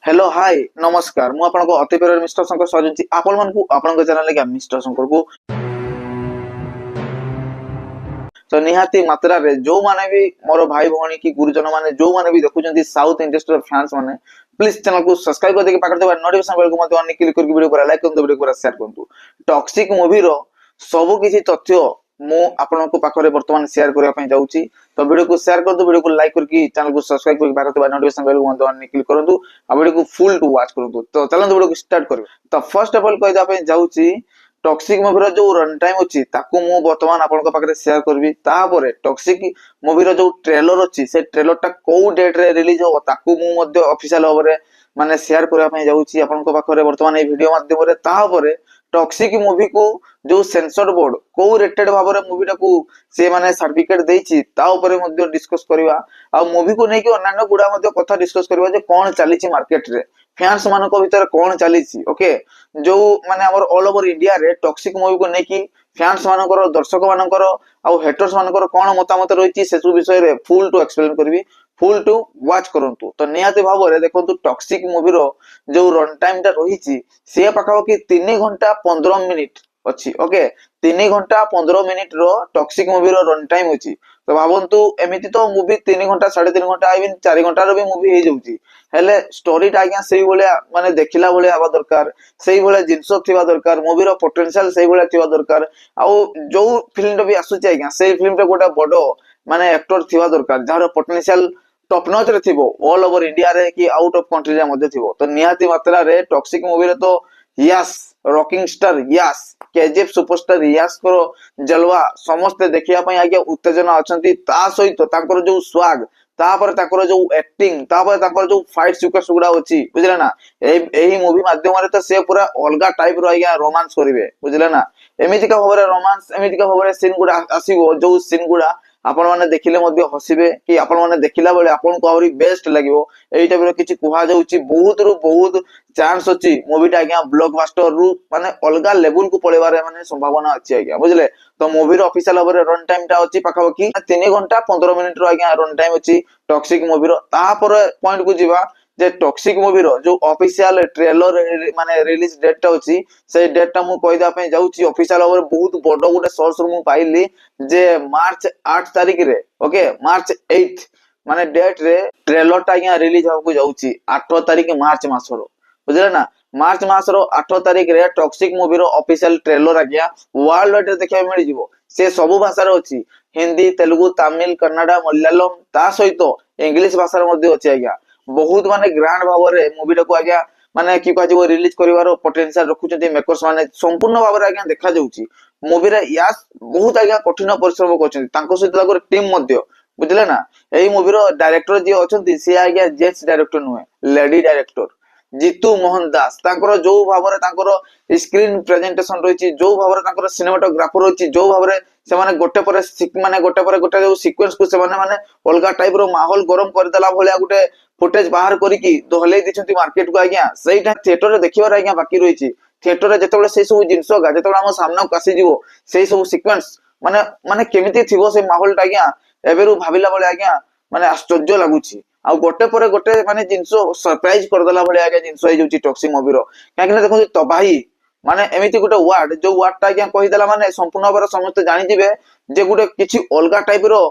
Hello hi नमस्कार मु आपनको अति प्रिय मिस्टर शंकर सजुंची आपण मानकु आपनको चैनल के मिस्टर शंकर को तो निहाती मात्रा रे जो माने भी मोर भाई भौणी की गुरुजन माने जो माने भी देखुचंती साउथ इंडस्ट्री फैंस माने प्लीज चैनल को सब्सक्राइब कर देके पाकर देबा नोटिफिकेशन बेल को मते ऑन क्लिक करके वीडियो को लाइक करंतु वीडियो को शेयर करंतु टॉक्सिक मूवी रो सब किछि तथ्य मु आपनको पाखरे वर्तमान शेयर करिया पई जाउची तो वीडियो को शेयर करंतु वीडियो को लाइक करके चैनल को सब्सक्राइब करके पाकर देबा नोटिफिकेशन बेल को मते ऑन क्लिक करंतु आ वीडियो को फुल टू वॉच करंतु तो चलंतु वीडियो को स्टार्ट करबे तो फर्स्ट ऑफ ऑल कहि दा पई जाउची टॉक्सिक मूवी जो रन टाइम अच्छी ताकू मु वर्तमान आपन पाखे शेयर करबी तापर टॉक्सिक मूवी जो ट्रेलर अच्छी से ट्रेलर टा को डेट रे रिलीज हो ताकू मु मध्य ऑफिशियल भाव में माने शेयर करबा पई जाउची आपन पाखे वर्तमान ए वीडियो माध्यम रे तापर टॉक्सिक मूवी को जो सेंसर बोर्ड को रेटेड भाव में मूवी टाकू से माने सर्टिफिकेट देछि ता ऊपर मध्य डिस्कस करबा आ मूवी को नेकी अन्य गुडा मध्य कथा डिस्कस करबा जे कोन चलीछि मार्केट रे फैंस मानको भीतर कोन चलीछि ओके जो माने हमर ऑल ओवर इंडिया रे टॉक्सिक मूवी को नेकी फैंस मानकर दर्शक मानकर आ हेटर्स मानकर कोन मतामत रहिछि से विषय रे फुल टू एक्सप्लेन करबी फुल टू वॉच करंतु तो निहाती भाव रे देखंतु टॉक्सिक मूवी रो जो रन टाइम टा रहिछि से पाखा कि 3 घंटा 15 मिनिट अछि ओके 3 घंटा 15 मिनिट रो टॉक्सिक मूवी रो रन टाइम अछि तो भावंतु एमिति तो मूवी 3 घंटा 3.5 घंटा इवन 4 घंटा रो भी मूवी हे जाउची हेले स्टोरी टा आज्ञा सेही भलिया माने देखिला भलिया आबा दरकार सेही भलिया जिंसो थिबा दरकार मूवी रो पोटेंशियल सेही भलिया थिबा दरकार आ जो फिल्म भी आसुची आज्ञा सेही फिल्म रे गोटा बडो माने एक्टर थिबा दरकार जार पोटेंशियल टॉप नॉच रे थिबो ऑल ओवर इंडिया रे कि आउट ऑफ कंट्री रे मध्ये थिबो तो निहाती मात्रा रे टॉक्सिक मूवी रे तो yes rocking star yes KGF superstar yes को जलवा समस्त देखिया पई आगे उत्तेजना अछंती ता सहित ताकर जो स्वाग तापर ताकर जो एक्टिंग तापर ताकर जो फाइट सिक्वेंस गुडा अछि बुझले ना एही मूवी माध्यम रे तो से पूरा अलगा टाइप रो आगे रोमांस करिवे बुझले ना एमिति का भाबरे रोमांस एमिति का भाबरे सीन गुडा आसीबो जो सीन गुडा आपण माने देखिले मध्ये हसिबे कि आपण माने देखिला बेले आपण को आउरी बेस्ट लागिवो एई टाइप रो किछि कुहा जाउची बहुत रु बहुत चांस अछि मूवी टा आज्ञा ब्लॉकबस्टर रु माने अलगा लेवल को पळेबारे माने संभावना अछि आज्ञा बुझले तो मूवी रो ऑफिशियल ओवर रन टाइम टा अछि पाखा कि 3 घंटा 15 मिनिट रो आज्ञा रन टाइम अछि टॉक्सिक मूवी रो तापर पॉइंट को जीवा जे टॉक्सिक मूवी रो जो ऑफिशियल ट्रेलर माने रिलीज डेट टा अछि से डेट टा मु कहि दा पे जाउची ऑफिशियल ओवर बहुत बडो गुटे सोर्स रो मु पाइली जे मार्च 8 तारिख रे ओके मार्च 8 माने डेट रे ट्रेलर टा यहाँ रिलीज होको जाउची 8 तारिख मार्च मास रो बुझले ना मार्च मास रो 8 तारिख रे टॉक्सिक मूवी रो ऑफिशियल ट्रेलर आज्ञा वर्ल्ड वाइड देखै मिल जिवो से सब भाषा रो अछि हिंदी तेलुगु तमिल कन्नड़ मलयालम ता सहित इंग्लिश भाषा रो मध्ये अछि आज्ञा बहुत माने ग्रैंड भाव रे मूवी को आज्ञा माने कि कहै वो रिलीज करिवार पोटेंशियल रखुचंती मेकर्स माने संपूर्ण भाव रे आज्ञा देखा जाउची मूवी रे यास बहुत आज्ञा कठिन परिश्रम करछंती तांको सहित लागो टीम मध्ये बुझले ना एई मूवी रो डायरेक्टर जे अछंती से आज्ञा जेट्स डायरेक्टर नुहे लेडी डायरेक्टर जीतू मोहन दास तांकर जो भाव रे तांकर स्क्रीन प्रेजेंटेशन रहिछि जो भाव रे तांकर सिनेमाटोग्राफर रहिछि जो भाव रे से माने गोटे पर गोटे जो सीक्वेंस को से माने अलगा टाइप रो माहौल गरम कर देला भलिया गोटे फुटेज बाहर करिकि दोहले दिछंती मार्केट को आज्ञा सेटा थिएटर रे देखिबार आज्ञा बाकी रहिछि थिएटर रे जेतेबेले से सब जिंसो गा जेतेबेले हम सामने कासी जीवो सेही सब सीक्वेंस माने माने केमिति थिबो से माहौल टा आज्ञा एबेरु भाबिला बळे आज्ञा माने आश्चर्य लागुछि आ गोटे पर गोटे माने जिंसो सरप्राइज कर देला बळे आज्ञा जिंसो हे जोची टॉक्सिक मूवी रो काकि देखो तबाही माने एमिति गोटे वर्ड जो वर्ड टा आज्ञा कहि देला माने संपूर्ण भाବରେ समस्त जानि जिवे जे गोटे किछि अलगा टाइप रो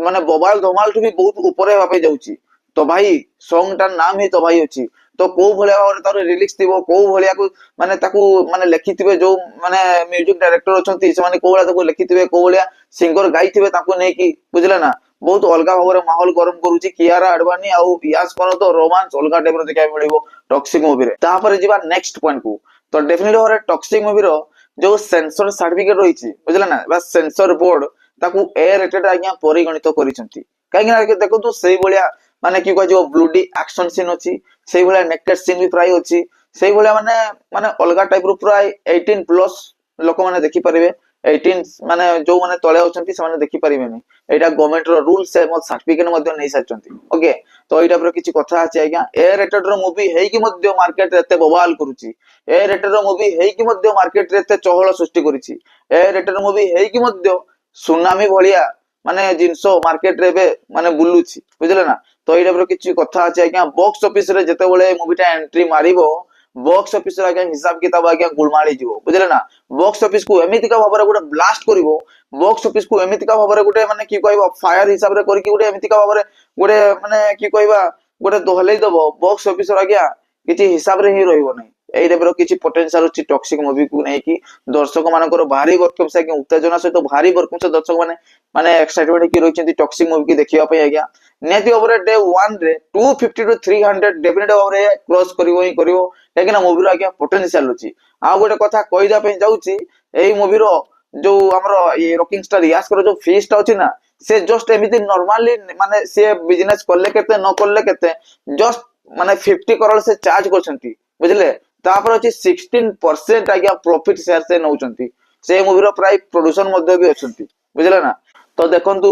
माने बबाल धमाल ठु भी बहुत ऊपर भाबे जाउची तो भाई सॉन्ग टा नाम ही तो भाई अछि तो को भलिया भाବରେ तार रिलीज थिबो को भलिया को माने ताकू माने लेखिथिबे जो माने म्यूजिक डायरेक्टर अछंती से माने को भलिया ताकू लेखिथिबे को भलिया सिंगर गाइथिबे ताकू नै कि बुझला ना बहुत अलगा भाବରେ माहौल गरम करूची कियारा अडवाणी आ यास कोन तो रोमांस अलगा टाइप रो देखै मिलिबो टॉक्सिक मूवी रे तापर जीवा नेक्स्ट पॉइंट को तो डेफिनेटली होरे टॉक्सिक मूवी रो जो सेंसर सर्टिफिकेट रहिछि बुझला ना बा सेंसर बोर्ड ताकू ए रेटेड आज्ञा परिगणित करिसंती काहे कि देखो तो सेही भलिया माने कि कहै जो ब्लूडी एक्शन सीन अछि सेही भलिया नेकेड सीन भी प्राय अछि सेही भलिया माने माने अलगा टाइप रो प्राय 18 प्लस लोक माने देखि परिबे 18 माने जो माने तळे अछंती से माने देखि परिबेनी एटा गवर्नमेंट रो रूल से मत सर्टिफिकेट मध्ये नै साचंती ओके तो एटा पर किछि कथा अछि आज्ञा ए रेटेड रो मूवी हेई कि मध्ये मार्केट रे एते बवाल करूची ए रेटेड रो मूवी हेई कि मध्ये मार्केट रे एते चहल सृष्टि करिछि ए रेटेड मूवी हेई कि मध्ये सुनामी भलिया माने जिंसो मार्केट रे बे माने बुलुची बुझले ना तो ये किसी कथा अच्छे आज्ञा बॉक्स ऑफिस रे जेतेबेले मूवीटा एंट्री मारिबो बॉक्स ऑफिस रे आज्ञा हिसाब किताब आज्ञा गुलमाली जीवो बुझले ना बॉक्स ऑफिस को एमितिका भाबरे गोटे ब्लास्ट करिवो बॉक्स ऑफिस को एमितिका भाबरे गोटे माने की कहबो फायर हिसाब रे करके गोटे एमितिका भाबरे गोटे माने की कहबा गोटे दोहलेई दबो बॉक्स ऑफिस रे आज्ञा किछि हिसाब रे ही रहइबो नै एई टाइप रो किछि पोटेंशियल अछि टॉक्सिक मूवी को नै कि दर्शक मानकर भारी वर्कअप से उत्तेजना सहित भारी वर्कअप से दर्शक माने माने एक्साइटेड कि रहिसेंती टॉक्सिक मूवी की देखिबा पई आज्ञा नियति ओवरे डे 1 रे 250 टू 300 डेफिनेट ओवरे क्रॉस करिवो ही करिवो लेकिन मूवी रो आज्ञा पोटेंशियल अछि आ गोटे कथा कहिदा पई जाउची एई मूवी रो जो हमरो ये रॉकिंग स्टार यास करो जो फीस ता अछि ना से जस्ट एमिति नॉर्मली माने से बिजनेस करले केते न करले केते जस्ट माने 50 करोड़ से चार्ज करछंती बुझले तापर अछि 16% आज्ञा प्रॉफिट शेयर से नउचंती से मूवी रो प्राय प्रोड्यूसर मध्ये भी अछंती बुझले ना तो देखंतु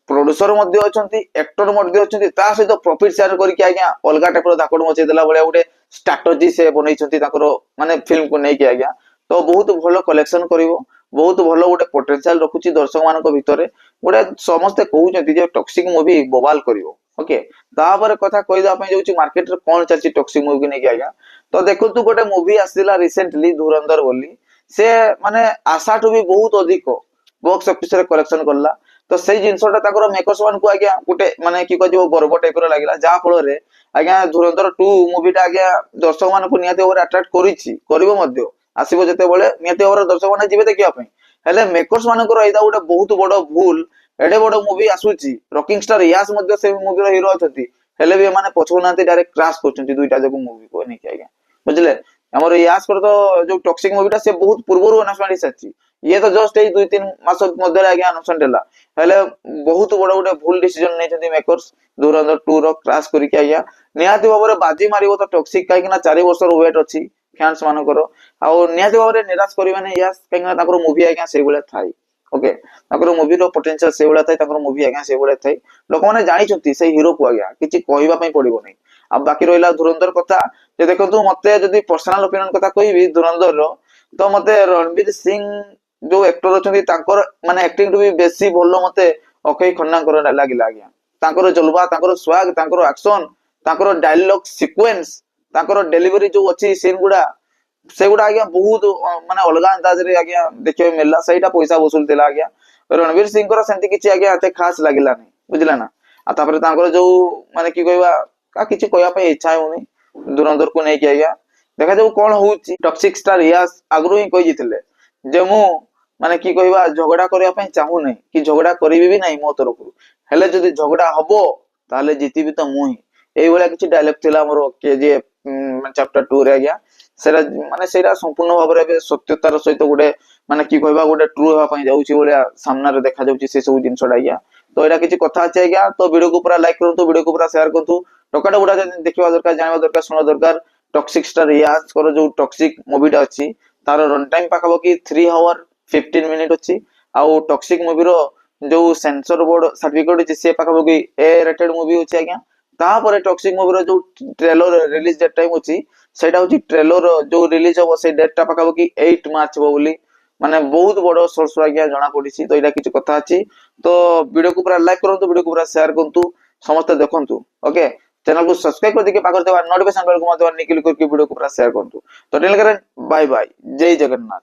प्रोड्यूसर मध्ये अछंती एक्टर मध्ये अछंती ता सहित प्रॉफिट शेयर करके आज्ञा अलगा टाइप रो धाकड़ मचे देला बळे गोटे स्ट्रेटजी से बनैछंती ताकर माने फिल्म को नै कि आज्ञा तो बहुत भलो कलेक्शन करिवो बहुत भलो गोटे पोटेंशियल रखुची दर्शक मानक भितरे गोटे समस्त कहउचंती जे टॉक्सिक मूवी बवाल करिवो ओके तापर कथा कहिदा पय जाउची मार्केट रे कोन चलची टॉक्सिक मूवी नै कि आज्ञा तो देखंतु गोटे मूवी आसिला रिसेंटली धुरंधर बोली से माने आशा टू भी बहुत अधिक बॉक्स ऑफिस रे कलेक्शन करला तो सेई जिंसटा ताकर मेकर्स वन को आज्ञा गोटे माने की कहजो गर्व टाइप रो लागिला जा फल रे आज्ञा धुरंधर 2 मूवीटा आज्ञा दर्शक मान को नियते ओवर अट्रैक्ट करिछि करिवो मध्ये आसीबो जते बेले नियते ओवर दर्शक माने जिबे देखिया पई हेले मेकर्स मानकर एदा गोटे बहुत बड़ भूल एडे बड़ मूवी आसुची रॉकिंग स्टार यास मध्ये से मूवी रो हीरो अछंती हेले भी माने पछोनांती डायरेक्ट क्रैश करचंती दुईटा जको मूवी को नै कि आज्ञा बुझले हमर यास कर तो जो टॉक्सिक मूवीटा से बहुत पूर्वरु अनाउंसमेंट हिसाची ये तो जस्ट ए 2-3 मास मध्ये आज्ञा अनाउंसमेंट हैला हेले बहुत बड़ गोटे भूल डिसीजन नै छथि मेकर्स धुरंधर 2 रो क्रैश करी के आज्ञा नियाति बाबरे बाजी मारिबो तो टॉक्सिक काहे कि ना 4 वर्ष रो वेट अछि फैंस मानकर आ नियाति बाबरे निराश करिबा नै यास काहे ना ताकर मूवी आज्ञा से बेले थाई ओके ताकर मूवी रो पोटेंशियल से बेले थाई ताकर मूवी आज्ञा से बेले थाई लोक माने जानि छथि से हीरो को आज्ञा किछि कहिबा पई पड़िबो नै अब बाकी रहिला धुरंधर कथा जे देखंतु मते जदी पर्सनल ओपिनियन कथा कहिबी धुरंधर रो तो मते रणवीर सिंह जो एक्टर अछंती ताकर माने एक्टिंग टू भी बेसी भलो मते अक्षय खन्ना कर लागिला आज्ञा ताकर जलवा ताकर स्वाग ताकर एक्शन ताकर डायलॉग सीक्वेंस ताकर डिलीवरी जो अछि सीन गुडा से गुडा आज्ञा बहुत माने अलगा अंदाज रे आज्ञा देखियो मिलला सेटा पैसा वसूल देला आज्ञा रणवीर सिंह कर सेंती किछि आज्ञा एते खास लागिला नै बुझला ना आ तापर ताकर जो माने की कहबा का किछि कहया पे इच्छा होनी धुरंधर को नै कि आज्ञा देखा जाऊ कोन होउची टॉक्सिक स्टार यास आगरो ही कहि जितले जे मु माने की कहबा झगड़ा करिया पे चाहू नै कि झगड़ा करिवि भी नै मो तरफ हेले जदी झगड़ा हबो ताले जीतीबी तो मु ही एई वाला किछि डायलॉग थिला मोर केजीएफ चैप्टर 2 रे आज्ञा सेरा माने सेरा संपूर्ण भाबरे बे सत्यतार सहित गोटे माने की कहबा गोटे ट्रू होवा पई जाउची बोलिया सामना रे देखा जाउची से सब जिंसडा आज्ञा तो एटा किछि कथा अछि आज्ञा तो वीडियो को पूरा लाइक करंतु वीडियो को पूरा शेयर करंतु टोकाटा बुडा देखिबा दरकार जानबा दरकार सुनो दरकार टॉक्सिक स्टार यास कर जो टॉक्सिक मूवीटा अछि तार रन टाइम पाखबो कि 3 आवर 15 मिनिट अछि आ टॉक्सिक मूवी रो जो सेंसर बोर्ड सर्टिफिकेट अछि से पाखबो कि ए रेटेड मूवी अछि आज्ञा तापर टॉक्सिक मूवी रो जो ट्रेलर रिलीज डेट टाइम अछि सेटा होछि ट्रेलर जो रिलीज हो से डेट ता पाखबो कि 8 मार्च हो बोली माने बहुत बड़ सोर्स आज्ञा जणा पडिछि तो एटा किछ कथा अछि तो वीडियो को पूरा लाइक करंतु वीडियो को पूरा शेयर करंतु समस्त देखंतु ओके चैनल को सब्सक्राइब कर दिके पाकर देबा नोटिफिकेशन बेल को मत निकल करके वीडियो को पूरा शेयर करंतु तो टेल करें बाय बाय जय जगन्नाथ।